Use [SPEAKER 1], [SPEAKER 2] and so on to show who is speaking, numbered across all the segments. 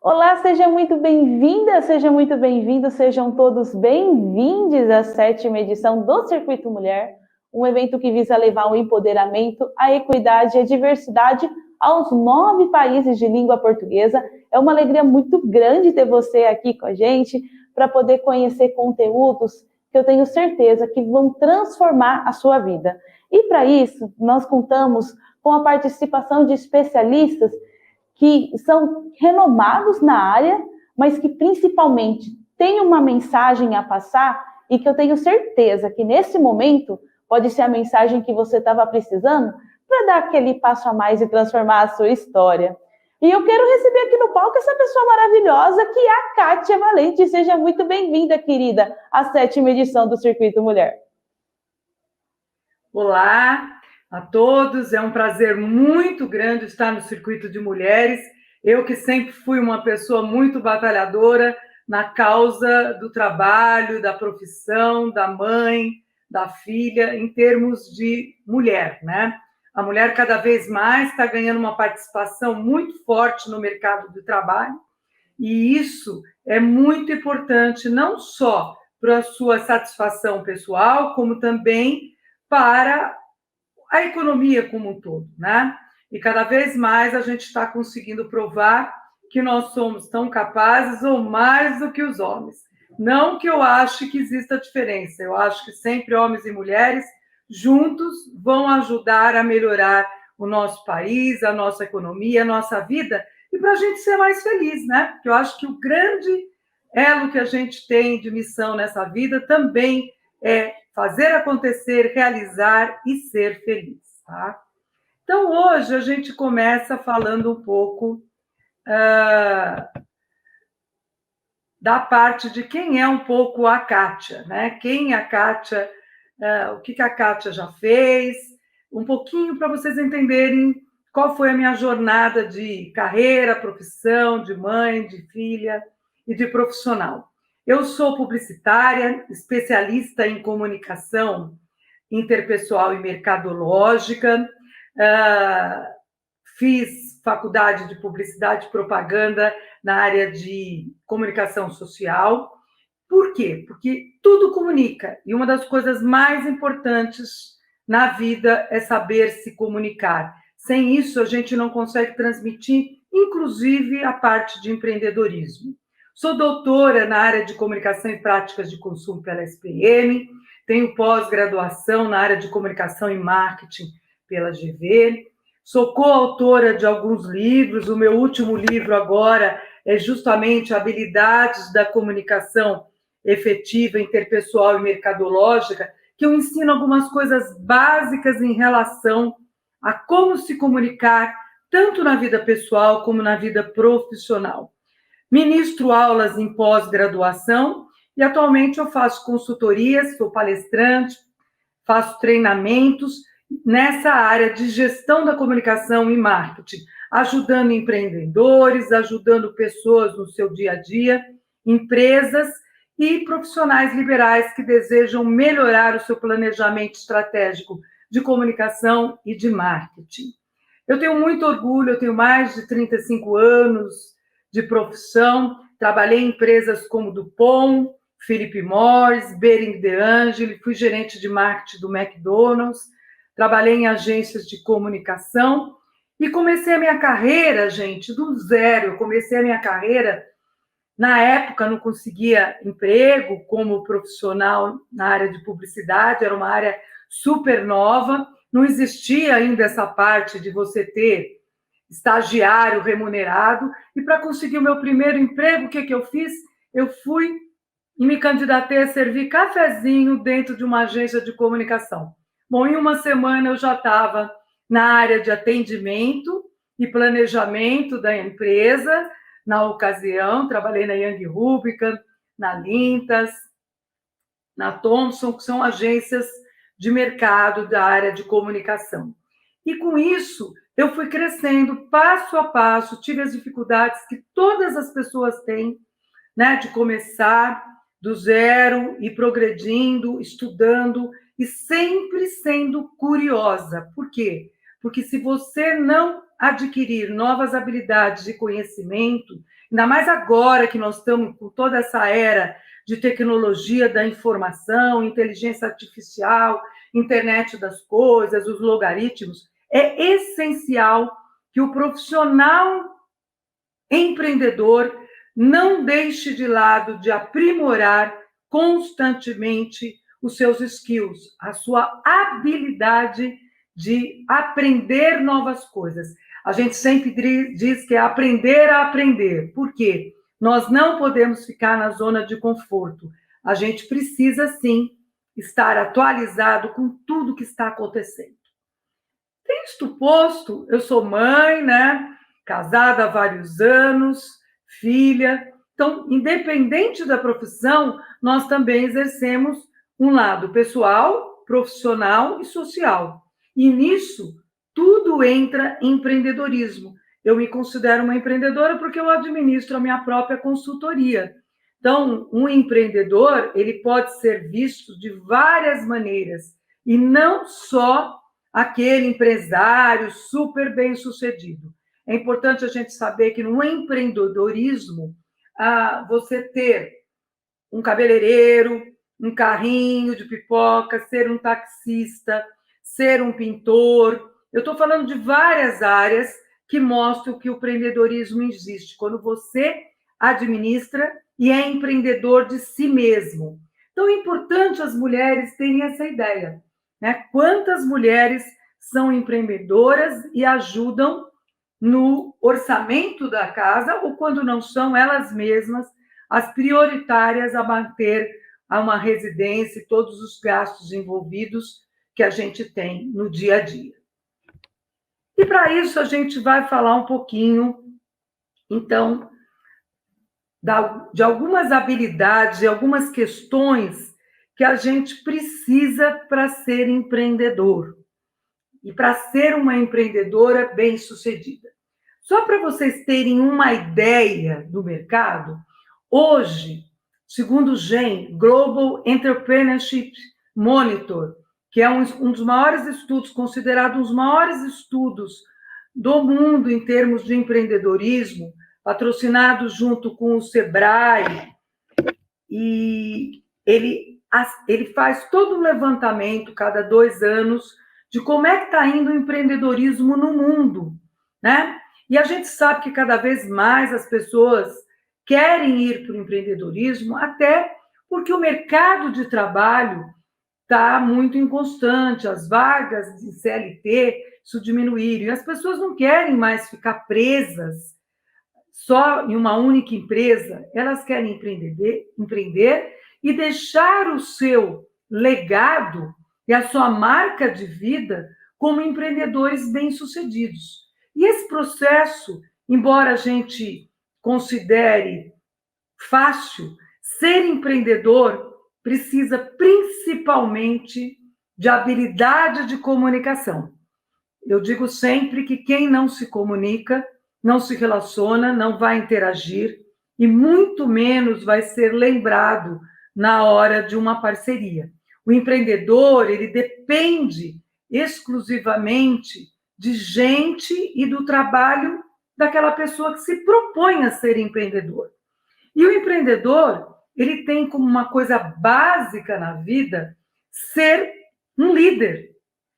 [SPEAKER 1] Olá, seja muito bem-vinda, seja muito bem-vindo, sejam todos bem-vindos à 7ª edição do Circuito Mulher, um evento que visa levar o empoderamento, a equidade e a diversidade aos 9 países de língua portuguesa. É uma alegria muito grande ter você aqui com a gente para poder conhecer conteúdos que eu tenho certeza que vão transformar a sua vida. E para isso, nós contamos com a participação de especialistas que são renomados na área, mas que principalmente têm uma mensagem a passar e que eu tenho certeza que nesse momento pode ser a mensagem que você estava precisando para dar aquele passo a mais e transformar a sua história. E eu quero receber aqui no palco essa pessoa maravilhosa que é a Kátia Valente. Seja muito bem-vinda, querida, à 7ª edição do Circuito Mulher.
[SPEAKER 2] Olá a todos, é um prazer muito grande estar no Circuito de Mulheres. Eu que sempre fui uma pessoa muito batalhadora na causa do trabalho, da profissão, da mãe, da filha, em termos de mulher, né? A mulher cada vez mais está ganhando uma participação muito forte no mercado do trabalho, e isso é muito importante, não só para a sua satisfação pessoal, como também para a economia como um todo, né? E cada vez mais a gente está conseguindo provar que nós somos tão capazes ou mais do que os homens. Não que eu ache que exista diferença, eu acho que sempre homens e mulheres juntos vão ajudar a melhorar o nosso país, a nossa economia, a nossa vida, e para a gente ser mais feliz, né? Porque eu acho que o grande elo que a gente tem de missão nessa vida também é fazer acontecer, realizar e ser feliz, tá? Então, hoje a gente começa falando um pouco da parte de quem é um pouco a Kátia, né? Quem a Kátia, o que a Kátia já fez, um pouquinho para vocês entenderem qual foi a minha jornada de carreira, profissão, de mãe, de filha e de profissional. Eu sou publicitária, especialista em comunicação interpessoal e mercadológica, fiz faculdade de publicidade e propaganda na área de comunicação social. Por quê? Porque tudo comunica, e uma das coisas mais importantes na vida é saber se comunicar. Sem isso, a gente não consegue transmitir, inclusive, a parte de empreendedorismo. Sou doutora na área de comunicação e práticas de consumo pela SPM, tenho pós-graduação na área de comunicação e marketing pela GV, sou coautora de alguns livros, o meu último livro agora é justamente Habilidades da Comunicação Efetiva, Interpessoal e Mercadológica, que eu ensino algumas coisas básicas em relação a como se comunicar, tanto na vida pessoal como na vida profissional. Ministro aulas em pós-graduação e atualmente eu faço consultorias, sou palestrante, faço treinamentos nessa área de gestão da comunicação e marketing, ajudando empreendedores, ajudando pessoas no seu dia a dia, empresas e profissionais liberais que desejam melhorar o seu planejamento estratégico de comunicação e de marketing. Eu tenho muito orgulho, eu tenho mais de 35 anos de profissão, trabalhei em empresas como Dupont, Philip Morris, Bering de Angeli, fui gerente de marketing do McDonald's, trabalhei em agências de comunicação e comecei a minha carreira, gente, do zero. Eu comecei a minha carreira, na época não conseguia emprego como profissional na área de publicidade, era uma área super nova, não existia ainda essa parte de você ter estagiário remunerado, e para conseguir o meu primeiro emprego, o que eu fiz? Eu fui e me candidatei a servir cafezinho dentro de uma agência de comunicação. Bom, em uma semana eu já estava na área de atendimento e planejamento da empresa. Na ocasião, trabalhei na Young Rubicon, na Lintas, na Thomson, que são agências de mercado da área de comunicação. E com isso, eu fui crescendo passo a passo, tive as dificuldades que todas as pessoas têm, né, de começar do zero e progredindo, estudando e sempre sendo curiosa. Por quê? porque se você não adquirir novas habilidades e conhecimento, ainda mais agora que nós estamos com toda essa era de tecnologia da informação, inteligência artificial, internet das coisas, os logaritmos, é essencial que o profissional empreendedor não deixe de lado de aprimorar constantemente os seus skills, a sua habilidade de aprender novas coisas. A gente sempre diz que é aprender a aprender. Por quê? Nós não podemos ficar na zona de conforto. A gente precisa, sim, estar atualizado com tudo que está acontecendo. Isto posto, eu sou mãe, né? Casada há vários anos, filha. Então, independente da profissão, nós também exercemos um lado pessoal, profissional e social. E nisso, tudo entra em empreendedorismo. Eu me considero uma empreendedora porque eu administro a minha própria consultoria. Então, um empreendedor, ele pode ser visto de várias maneiras, e não só aquele empresário super bem-sucedido. É importante a gente saber que no empreendedorismo, você ter um cabeleireiro, um carrinho de pipoca, ser um taxista, ser um pintor. Eu estou falando de várias áreas que mostram que o empreendedorismo existe, quando você administra e é empreendedor de si mesmo. Então, é importante as mulheres terem essa ideia, né? Quantas mulheres são empreendedoras e ajudam no orçamento da casa, ou quando não são elas mesmas as prioritárias a manter uma residência e todos os gastos envolvidos que a gente tem no dia a dia. E para isso a gente vai falar um pouquinho, então, de algumas habilidades, de algumas questões que a gente precisa para ser empreendedor e para ser uma empreendedora bem-sucedida. Só para vocês terem uma ideia do mercado, hoje, segundo o GEM, Global Entrepreneurship Monitor, que é um dos maiores estudos, considerado um dos maiores estudos do mundo em termos de empreendedorismo, patrocinado junto com o Sebrae, e ele faz todo um levantamento, cada 2 anos, de como é que está indo o empreendedorismo no mundo, né? E a gente sabe que cada vez mais as pessoas querem ir para o empreendedorismo, até porque o mercado de trabalho está muito inconstante, as vagas de CLT isso diminuíram, e as pessoas não querem mais ficar presas só em uma única empresa, elas querem empreender e deixar o seu legado e a sua marca de vida como empreendedores bem-sucedidos. E esse processo, embora a gente considere fácil, ser empreendedor precisa principalmente de habilidade de comunicação. Eu digo sempre que quem não se comunica, não se relaciona, não vai interagir e muito menos vai ser lembrado na hora de uma parceria. O empreendedor, ele depende exclusivamente de gente e do trabalho daquela pessoa que se propõe a ser empreendedor. E o empreendedor, ele tem como uma coisa básica na vida ser um líder.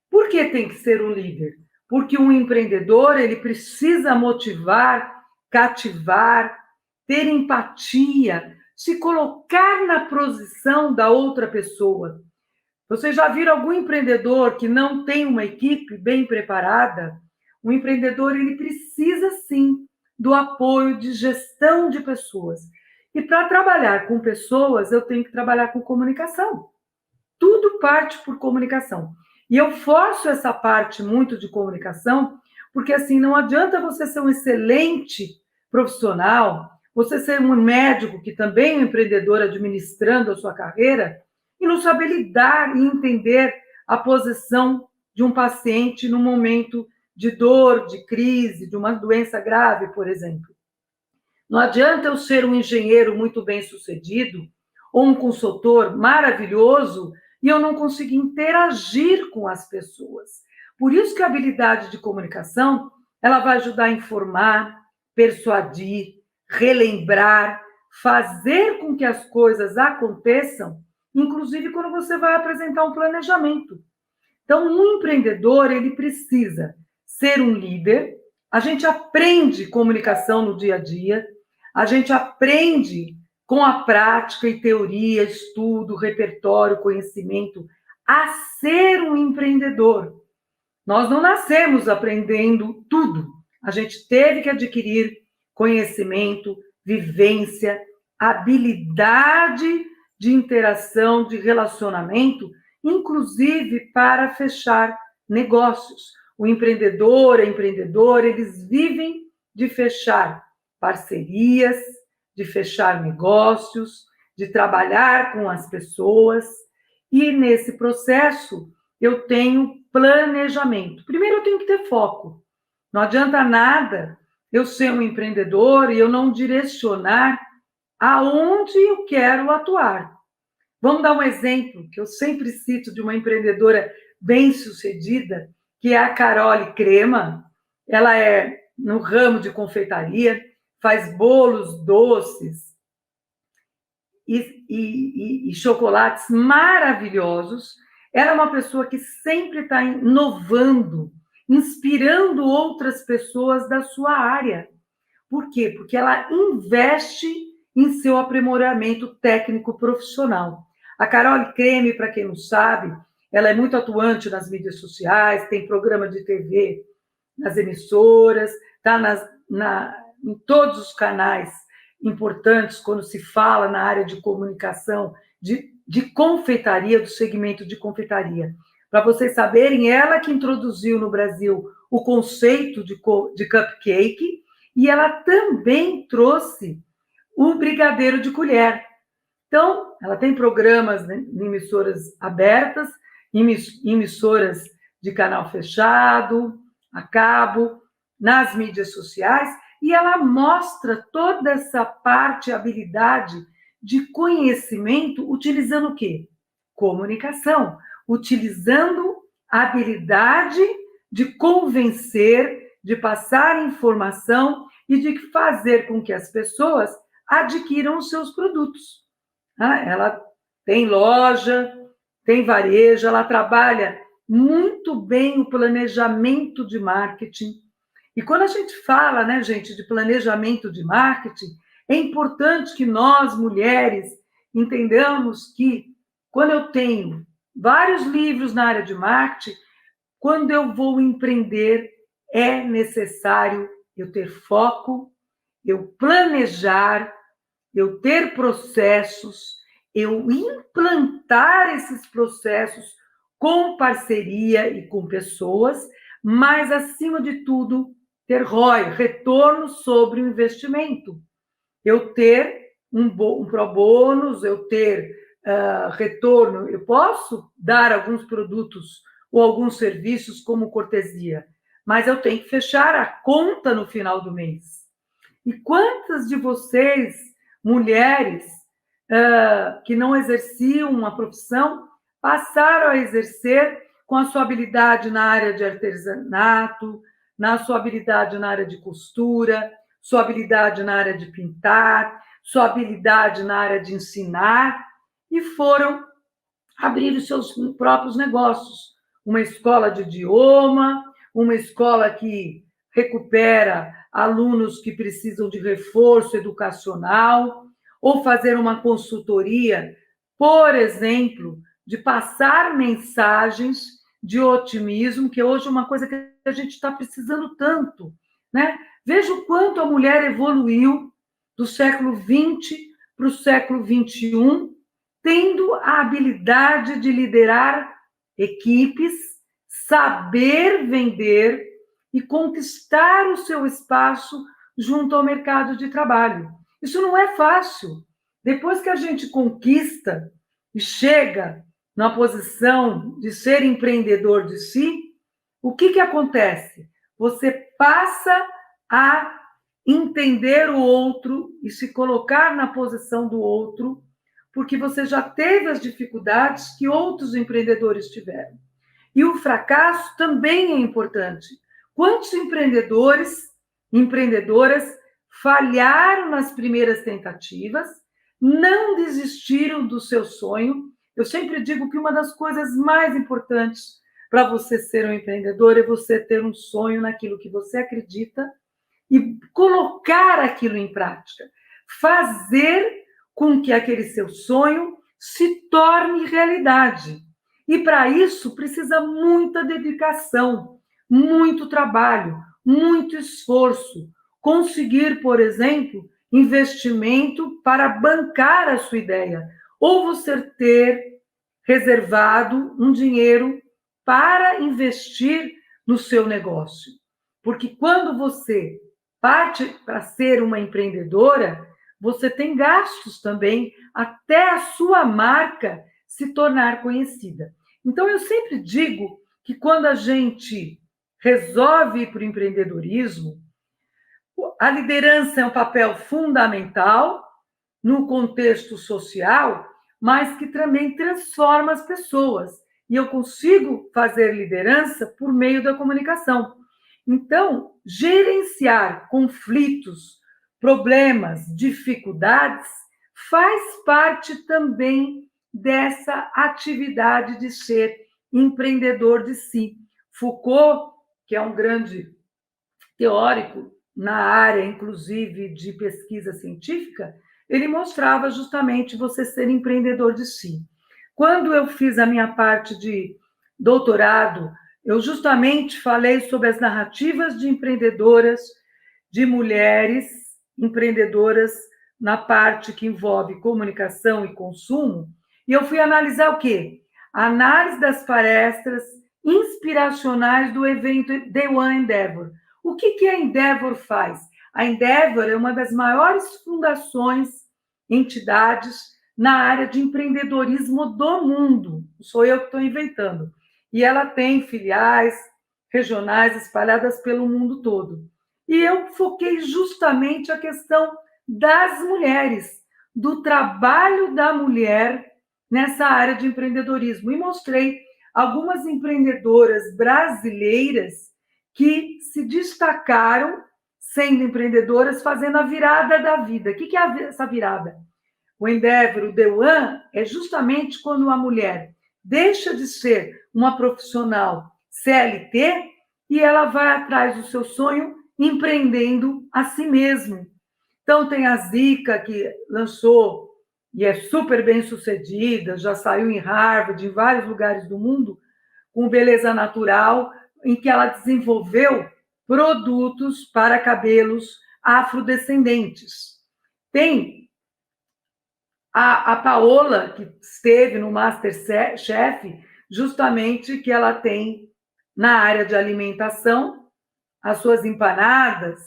[SPEAKER 2] Por que tem que ser um líder? Porque um empreendedor, ele precisa motivar, cativar, ter empatia, se colocar na posição da outra pessoa. Vocês já viram algum empreendedor que não tem uma equipe bem preparada? O empreendedor, ele precisa, sim, do apoio de gestão de pessoas. E para trabalhar com pessoas, eu tenho que trabalhar com comunicação. Tudo parte por comunicação. E eu forço essa parte muito de comunicação, porque assim, não adianta você ser um excelente profissional, você ser um médico que também é um empreendedor administrando a sua carreira, e não saber lidar e entender a posição de um paciente no momento de dor, de crise, de uma doença grave, por exemplo. Não adianta eu ser um engenheiro muito bem-sucedido ou um consultor maravilhoso e eu não conseguir interagir com as pessoas. Por isso que a habilidade de comunicação, ela vai ajudar a informar, persuadir, relembrar, fazer com que as coisas aconteçam, inclusive quando você vai apresentar um planejamento. Então, um empreendedor, ele precisa ser um líder. A gente aprende comunicação no dia a dia, a gente aprende com a prática e teoria, estudo, repertório, conhecimento, a ser um empreendedor. Nós não nascemos aprendendo tudo. A gente teve que adquirir conhecimento, vivência, habilidade de interação, de relacionamento, inclusive para fechar negócios. O empreendedor, a empreendedora, eles vivem de fechar parcerias, de fechar negócios, de trabalhar com as pessoas. E nesse processo, eu tenho planejamento. Primeiro, eu tenho que ter foco. Não adianta nada eu ser um empreendedor e eu não direcionar aonde eu quero atuar. Vamos dar um exemplo que eu sempre cito de uma empreendedora bem-sucedida, que é a Carole Crema. Ela é no ramo de confeitaria, faz bolos doces e chocolates maravilhosos. Ela é uma pessoa que sempre está inovando, inspirando outras pessoas da sua área. Por quê? Porque ela investe em seu aprimoramento técnico profissional. A Carole Creme, para quem não sabe, ela é muito atuante nas mídias sociais, tem programa de TV nas emissoras, está em todos os canais importantes quando se fala na área de comunicação, de confeitaria, do segmento de confeitaria. Para vocês saberem, ela que introduziu no Brasil o conceito de cupcake, e ela também trouxe o brigadeiro de colher. Então, ela tem programas, né, em emissoras abertas, emissoras de canal fechado, a cabo, nas mídias sociais, e ela mostra toda essa parte, habilidade de conhecimento, utilizando o quê? Comunicação, utilizando a habilidade de convencer, de passar informação e de fazer com que as pessoas adquiram os seus produtos. Ela tem loja, tem varejo, ela trabalha muito bem o planejamento de marketing. E quando a gente fala, né, gente, de planejamento de marketing, é importante que nós, mulheres, entendamos que quando eu tenho vários livros na área de marketing, quando eu vou empreender, é necessário eu ter foco, eu planejar, eu ter processos, eu implantar esses processos com parceria e com pessoas, mas, acima de tudo, ter ROI, retorno sobre o investimento. Eu ter um pro bônus, eu ter retorno. Eu posso dar alguns produtos ou alguns serviços como cortesia, mas eu tenho que fechar a conta no final do mês. E quantas de vocês, mulheres, que não exerciam uma profissão, passaram a exercer com a sua habilidade na área de artesanato, na sua habilidade na área de costura, sua habilidade na área de pintar, sua habilidade na área de ensinar, e foram abrir os seus próprios negócios. Uma escola de idioma, uma escola que recupera alunos que precisam de reforço educacional, ou fazer uma consultoria, por exemplo, de passar mensagens de otimismo, que hoje é uma coisa que a gente está precisando tanto, né? Veja o quanto a mulher evoluiu do século XX para o século XXI, tendo a habilidade de liderar equipes, saber vender e conquistar o seu espaço junto ao mercado de trabalho. Isso não é fácil. Depois que a gente conquista e chega na posição de ser empreendedor de si, o que acontece? Você passa a entender o outro e se colocar na posição do outro, porque você já teve as dificuldades que outros empreendedores tiveram. E o fracasso também é importante. Quantos empreendedores, empreendedoras falharam nas primeiras tentativas, não desistiram do seu sonho? Eu sempre digo que uma das coisas mais importantes para você ser um empreendedor é você ter um sonho naquilo que você acredita e colocar aquilo em prática. Fazer com que aquele seu sonho se torne realidade. E para isso precisa muita dedicação, muito trabalho, muito esforço. Conseguir, por exemplo, investimento para bancar a sua ideia, ou você ter reservado um dinheiro para investir no seu negócio. Porque quando você parte para ser uma empreendedora, você tem gastos também até a sua marca se tornar conhecida. Então, eu sempre digo que quando a gente resolve ir para o empreendedorismo, a liderança é um papel fundamental no contexto social, mas que também transforma as pessoas. E eu consigo fazer liderança por meio da comunicação. Então, gerenciar conflitos, problemas, dificuldades, faz parte também dessa atividade de ser empreendedor de si. Foucault, que é um grande teórico na área, inclusive, de pesquisa científica, ele mostrava justamente você ser empreendedor de si. Quando eu fiz a minha parte de doutorado, eu justamente falei sobre as narrativas de empreendedoras, de mulheres empreendedoras na parte que envolve comunicação e consumo, e eu fui analisar o quê? A análise das palestras inspiracionais do evento The One Endeavor. O que a Endeavor faz? A Endeavor é uma das maiores fundações, entidades na área de empreendedorismo do mundo. Sou eu que estou inventando. E ela tem filiais regionais espalhadas pelo mundo todo. E eu foquei justamente a questão das mulheres, do trabalho da mulher nessa área de empreendedorismo. E mostrei algumas empreendedoras brasileiras que se destacaram sendo empreendedoras, fazendo a virada da vida. O que é essa virada? O Endeavor, o The One, é justamente quando a mulher deixa de ser uma profissional CLT e ela vai atrás do seu sonho empreendendo a si mesma. Então, tem a Zica, que lançou e é super bem sucedida, já saiu em Harvard, em vários lugares do mundo, com Beleza Natural, em que ela desenvolveu produtos para cabelos afrodescendentes. Tem a Paola, que esteve no MasterChef, justamente que ela tem na área de alimentação as suas empanadas.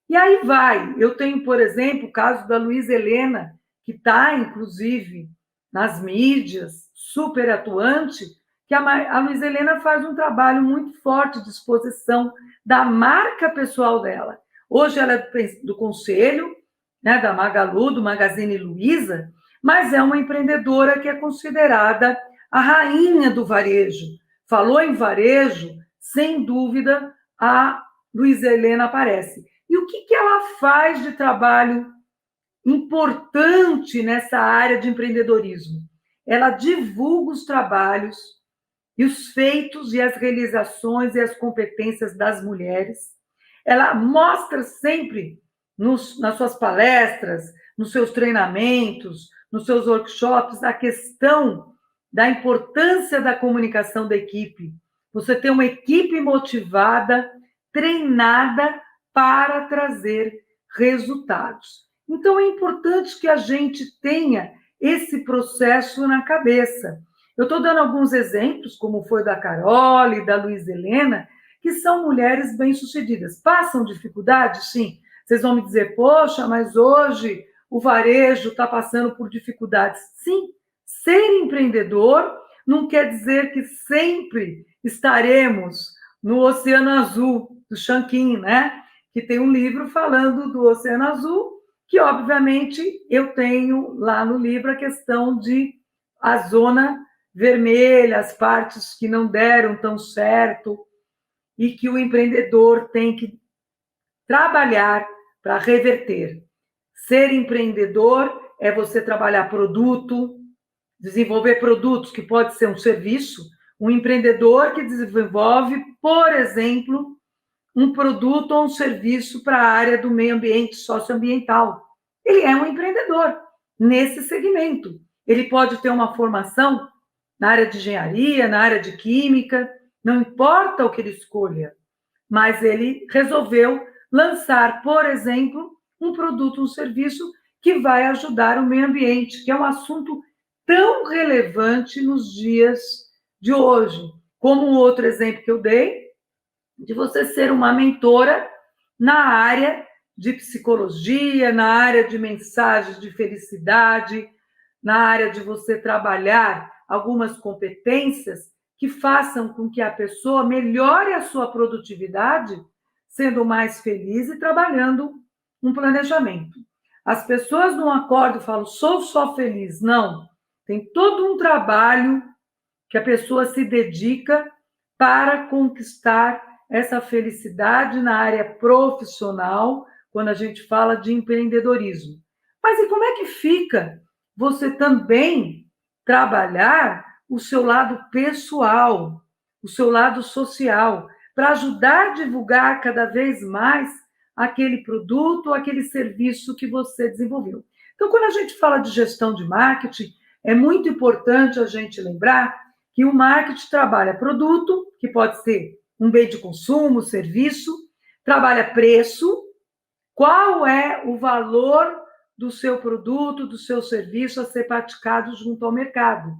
[SPEAKER 2] E aí vai. Eu tenho, por exemplo, o caso da Luísa Helena, que está, inclusive, nas mídias, super atuante, que a Luísa Helena faz um trabalho muito forte de exposição da marca pessoal dela. Hoje ela é do conselho, né, da Magalu, do Magazine Luiza, mas é uma empreendedora que é considerada a rainha do varejo. Falou em varejo, sem dúvida, a Luísa Helena aparece. E o que ela faz de trabalho importante nessa área de empreendedorismo? Ela divulga os trabalhos e os feitos e as realizações e as competências das mulheres. Ela mostra sempre nas suas palestras, nos seus treinamentos, nos seus workshops, a questão da importância da comunicação da equipe. Você ter uma equipe motivada, treinada para trazer resultados. Então, é importante que a gente tenha esse processo na cabeça. Eu estou dando alguns exemplos, como foi da Carol e da Luísa Helena, que são mulheres bem-sucedidas. Passam dificuldade? Sim. Vocês vão me dizer, poxa, mas hoje o varejo está passando por dificuldades. Sim, ser empreendedor não quer dizer que sempre estaremos no Oceano Azul, do Shankin, né? Que tem um livro falando do Oceano Azul, que, obviamente, eu tenho lá no livro a questão de a zona vermelha, as partes que não deram tão certo, e que o empreendedor tem que trabalhar para reverter. Ser empreendedor é você trabalhar produto, desenvolver produtos, que pode ser um serviço. Um empreendedor que desenvolve, por exemplo, um produto ou um serviço para a área do meio ambiente socioambiental. Ele é um empreendedor nesse segmento. Ele pode ter uma formação na área de engenharia, na área de química, não importa o que ele escolha, mas ele resolveu lançar, por exemplo, um produto, um serviço que vai ajudar o meio ambiente, que é um assunto tão relevante nos dias de hoje. Como um outro exemplo que eu dei, de você ser uma mentora na área de psicologia, na área de mensagens de felicidade, na área de você trabalhar algumas competências que façam com que a pessoa melhore a sua produtividade, sendo mais feliz e trabalhando um planejamento. As pessoas não acordam e falam, sou só feliz. Não. Tem todo um trabalho que a pessoa se dedica para conquistar essa felicidade na área profissional, quando a gente fala de empreendedorismo. Mas e como é que fica você também trabalhar o seu lado pessoal, o seu lado social, para ajudar a divulgar cada vez mais aquele produto, aquele serviço que você desenvolveu? Então, quando a gente fala de gestão de marketing, é muito importante a gente lembrar que o marketing trabalha produto, que pode ser um bem de consumo, serviço, trabalha preço, qual é o valor do seu produto, do seu serviço a ser praticado junto ao mercado.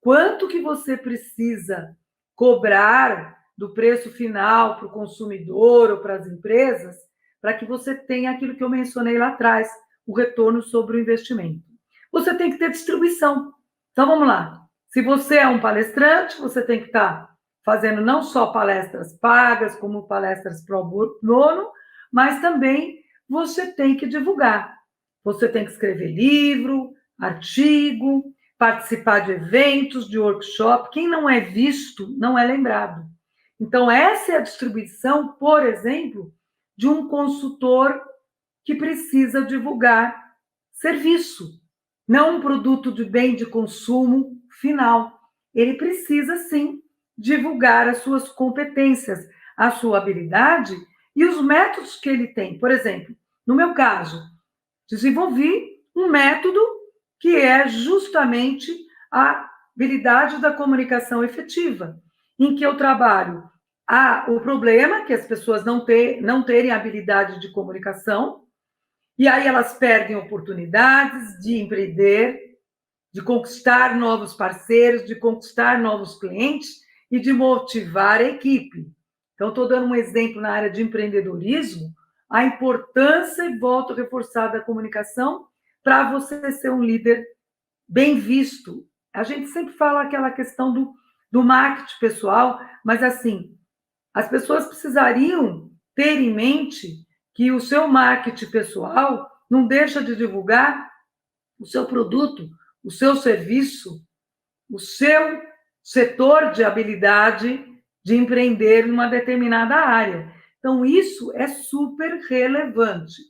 [SPEAKER 2] Quanto que você precisa cobrar do preço final para o consumidor ou para as empresas, para que você tenha aquilo que eu mencionei lá atrás, o retorno sobre o investimento. Você tem que ter distribuição. Então, vamos lá. Se você é um palestrante, você tem que estar fazendo não só palestras pagas, como palestras pro bono, mas também você tem que divulgar. Você tem que escrever livro, artigo, participar de eventos, de workshop. Quem não é visto, não é lembrado. Então, essa é a distribuição, por exemplo, de um consultor que precisa divulgar serviço, não um produto de bem de consumo final. Ele precisa, sim, divulgar as suas competências, a sua habilidade e os métodos que ele tem. Por exemplo, no meu caso, desenvolvi um método que é justamente a habilidade da comunicação efetiva, em que eu trabalho o problema que as pessoas não terem habilidade de comunicação, e aí elas perdem oportunidades de empreender, de conquistar novos parceiros, de conquistar novos clientes e de motivar a equipe. Então, estou dando um exemplo na área de empreendedorismo, a importância, e volto a reforçar, da comunicação para você ser um líder bem visto. A gente sempre fala aquela questão do marketing pessoal, mas assim, as pessoas precisariam ter em mente que o seu marketing pessoal não deixa de divulgar o seu produto, o seu serviço, o seu setor de habilidade de empreender numa determinada área. Então, isso é super relevante.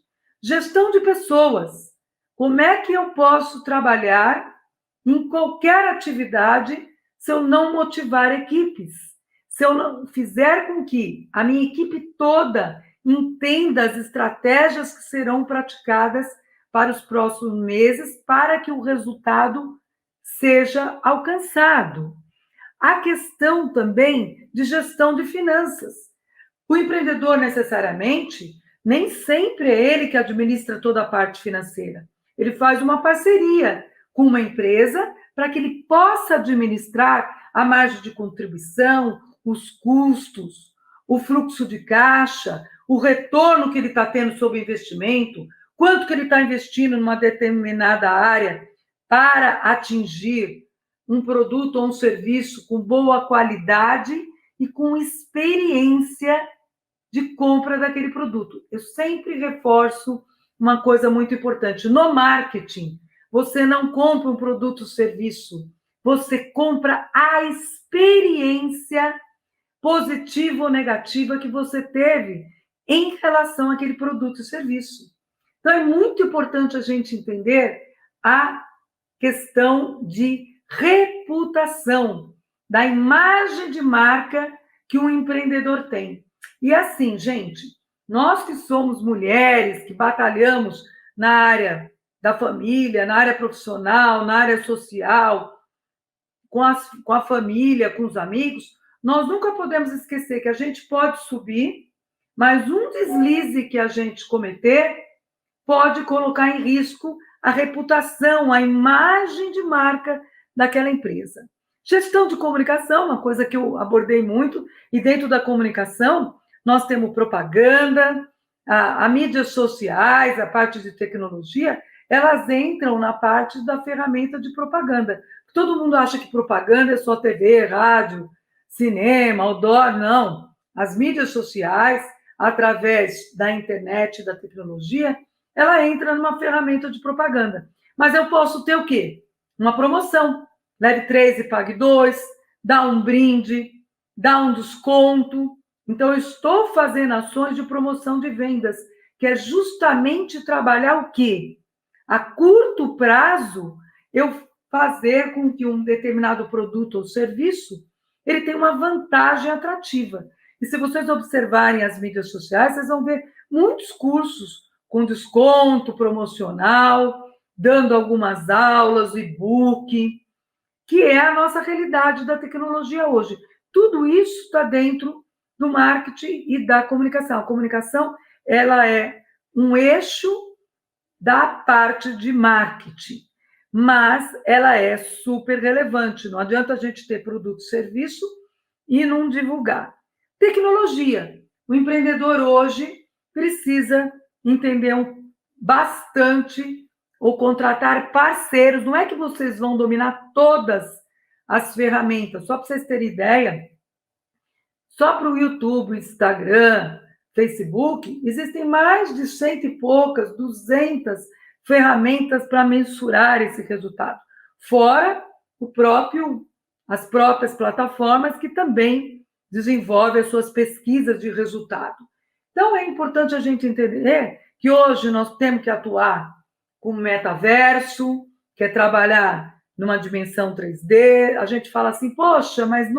[SPEAKER 2] Gestão de pessoas. Como é que eu posso trabalhar em qualquer atividade se eu não motivar equipes? Se eu não fizer com que a minha equipe toda entenda as estratégias que serão praticadas para os próximos meses, para que o resultado seja alcançado. A questão também de gestão de finanças. O empreendedor, necessariamente, nem sempre é ele que administra toda a parte financeira. Ele faz uma parceria com uma empresa para que ele possa administrar a margem de contribuição, os custos, o fluxo de caixa, o retorno que ele está tendo sobre o investimento, quanto que ele está investindo numa determinada área para atingir um produto ou um serviço com boa qualidade e com experiência de compra daquele produto. Eu sempre reforço uma coisa muito importante. No marketing, você não compra um produto ou serviço, você compra a experiência positiva ou negativa que você teve em relação àquele produto e serviço. Então, é muito importante a gente entender a questão de reputação, da imagem de marca que um empreendedor tem. E assim, gente, nós que somos mulheres, que batalhamos na área da família, na área profissional, na área social, com a família, com os amigos, nós nunca podemos esquecer que a gente pode subir, mas um deslize que a gente cometer pode colocar em risco a reputação, a imagem de marca daquela empresa. Gestão de comunicação, uma coisa que eu abordei muito, e dentro da comunicação, nós temos propaganda, a mídias sociais, a parte de tecnologia, elas entram na parte da ferramenta de propaganda. Todo mundo acha que propaganda é só TV, rádio, cinema, outdoor, não. As mídias sociais, através da internet e da tecnologia, ela entra numa ferramenta de propaganda. Mas eu posso ter o quê? Uma promoção. Leve 3 e pague 2, dá um brinde, dá um desconto. Então, eu estou fazendo ações de promoção de vendas, que é justamente trabalhar o quê? A curto prazo, eu fazer com que um determinado produto ou serviço ele tenha uma vantagem atrativa. E se vocês observarem as mídias sociais, vocês vão ver muitos cursos com desconto promocional, dando algumas aulas, e-book, que é a nossa realidade da tecnologia hoje. Tudo isso está dentro do marketing e da comunicação. A comunicação, ela é um eixo da parte de marketing, mas ela é super relevante. Não adianta a gente ter produto e serviço e não divulgar. Tecnologia. O empreendedor hoje precisa entender bastante ou contratar parceiros. Não é que vocês vão dominar todas as ferramentas. Só para vocês terem ideia, só para o YouTube, Instagram, Facebook, existem mais de 100 e poucas, 200 ferramentas para mensurar esse resultado. Fora as próprias plataformas que também desenvolvem as suas pesquisas de resultado. Então, é importante a gente entender que hoje nós temos que atuar com o metaverso, que é trabalhar numa dimensão 3D. A gente fala assim, poxa, mas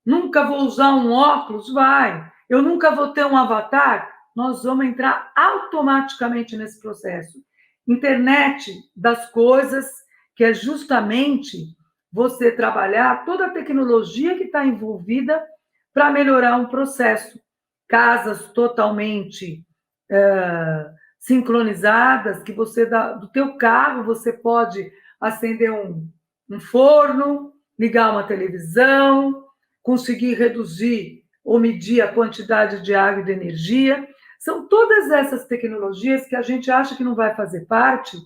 [SPEAKER 2] nunca vou usar um óculos? Vai. Eu nunca vou ter um avatar? Nós vamos entrar automaticamente nesse processo. Internet das coisas, que é justamente você trabalhar toda a tecnologia que está envolvida para melhorar um processo. Casas totalmente sincronizadas, que você do teu carro você pode acender um forno, ligar uma televisão, conseguir reduzir ou medir a quantidade de água e de energia. São todas essas tecnologias que a gente acha que não vai fazer parte,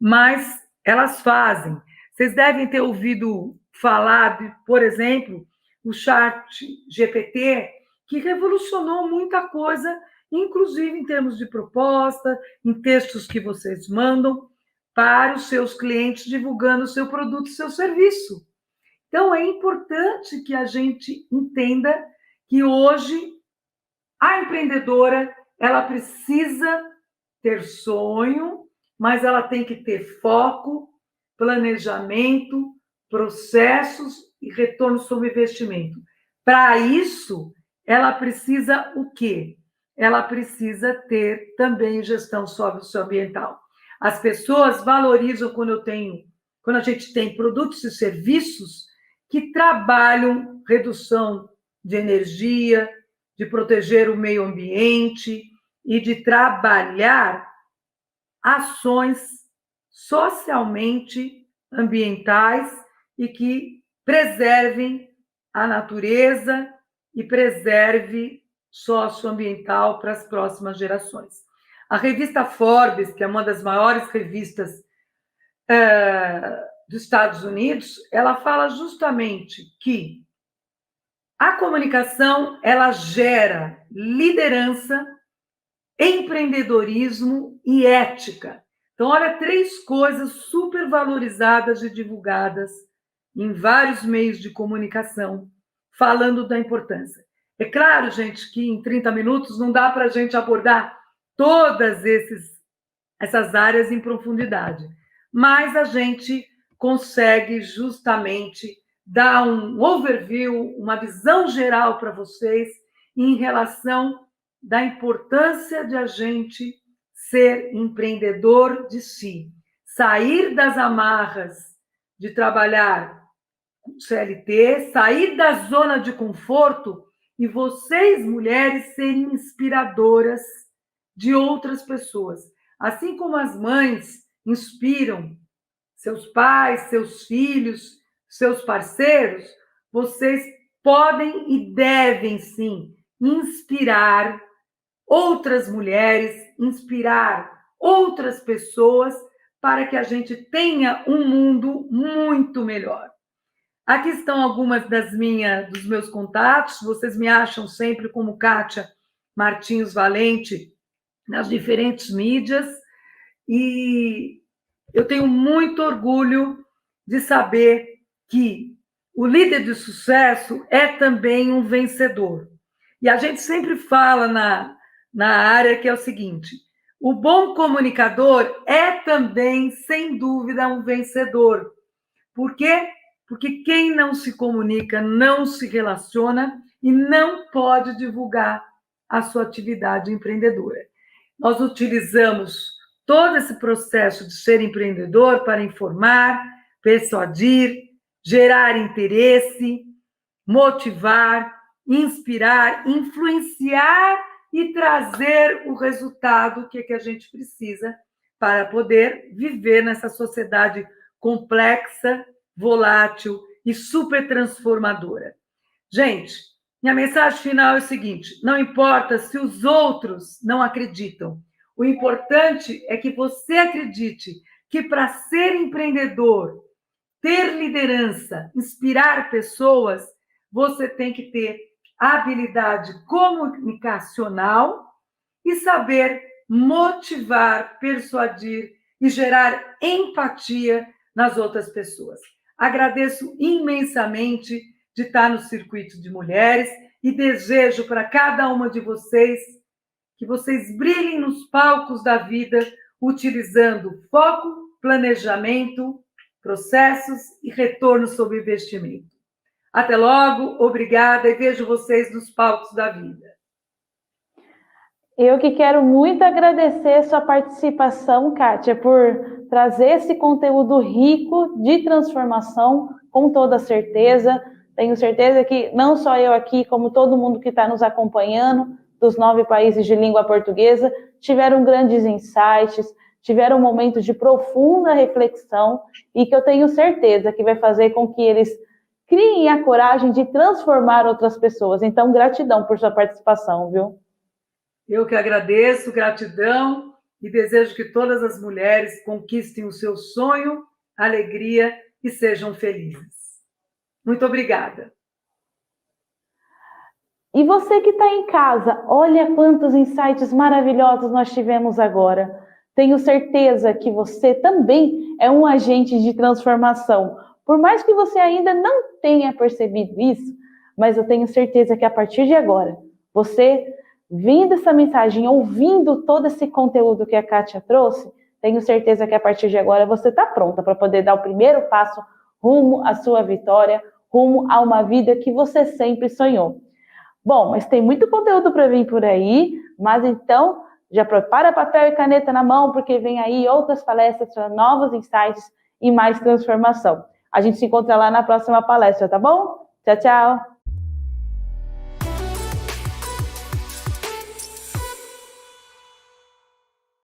[SPEAKER 2] mas elas fazem. Vocês devem ter ouvido falar, por exemplo, o ChatGPT, que revolucionou muita coisa, inclusive em termos de proposta, em textos que vocês mandam para os seus clientes, divulgando o seu produto e seu serviço. Então, é importante que a gente entenda que hoje a empreendedora ela precisa ter sonho, mas ela tem que ter foco, planejamento, processos e retorno sobre investimento. Para isso, ela precisa o quê? Ela precisa ter também gestão socioambiental. As pessoas valorizam quando a gente tem produtos e serviços que trabalham redução de energia, de proteger o meio ambiente e de trabalhar ações socialmente ambientais e que preservem a natureza e preserve socioambiental para as próximas gerações. A revista Forbes, que é uma das maiores revistas dos Estados Unidos, ela fala justamente que a comunicação ela gera liderança, empreendedorismo e ética. Então, olha, 3 coisas super valorizadas e divulgadas em vários meios de comunicação, falando da importância. É claro, gente, que em 30 minutos não dá para a gente abordar todas essas áreas em profundidade, mas a gente consegue justamente dar um overview, uma visão geral para vocês em relação da importância de a gente ser empreendedor de si, sair das amarras de trabalhar CLT, sair da zona de conforto e vocês, mulheres, serem inspiradoras de outras pessoas. Assim como as mães inspiram seus pais, seus filhos, seus parceiros, vocês podem e devem, sim, inspirar outras mulheres, inspirar outras pessoas para que a gente tenha um mundo muito melhor. Aqui estão algumas dos meus contatos. Vocês me acham sempre como Kátia Martins Valente nas diferentes mídias. E eu tenho muito orgulho de saber que o líder de sucesso é também um vencedor. E a gente sempre fala na área que é o seguinte: o bom comunicador é também, sem dúvida, um vencedor. Por quê? Porque quem não se comunica não se relaciona e não pode divulgar a sua atividade empreendedora. Nós utilizamos todo esse processo de ser empreendedor para informar, persuadir, gerar interesse, motivar, inspirar, influenciar e trazer o resultado que a gente precisa para poder viver nessa sociedade complexa, volátil e super transformadora. Gente, minha mensagem final é o seguinte: não importa se os outros não acreditam, o importante é que você acredite que para ser empreendedor, ter liderança, inspirar pessoas, você tem que ter habilidade comunicacional e saber motivar, persuadir e gerar empatia nas outras pessoas. Agradeço imensamente de estar no Circuito de Mulheres e desejo para cada uma de vocês que vocês brilhem nos palcos da vida utilizando foco, planejamento, processos e retorno sobre investimento. Até logo, obrigada e vejo vocês nos palcos da vida.
[SPEAKER 1] Eu que quero muito agradecer sua participação, Kátia, por trazer esse conteúdo rico de transformação, com toda certeza. Tenho certeza que não só eu aqui, como todo mundo que está nos acompanhando, dos 9 países de língua portuguesa, tiveram grandes insights, tiveram momentos de profunda reflexão e que eu tenho certeza que vai fazer com que eles criem a coragem de transformar outras pessoas. Então, gratidão por sua participação, viu?
[SPEAKER 2] Eu que agradeço, gratidão, e desejo que todas as mulheres conquistem o seu sonho, alegria e sejam felizes. Muito obrigada.
[SPEAKER 1] E você que está em casa, olha quantos insights maravilhosos nós tivemos agora. Tenho certeza que você também é um agente de transformação. Por mais que você ainda não tenha percebido isso, mas eu tenho certeza que a partir de agora, você, vindo essa mensagem, ouvindo todo esse conteúdo que a Kátia trouxe, tenho certeza que a partir de agora você está pronta para poder dar o primeiro passo rumo à sua vitória, rumo a uma vida que você sempre sonhou. Bom, mas tem muito conteúdo para vir por aí, mas então já prepara papel e caneta na mão, porque vem aí outras palestras para novos insights e mais transformação. A gente se encontra lá na próxima palestra, tá bom? Tchau, tchau!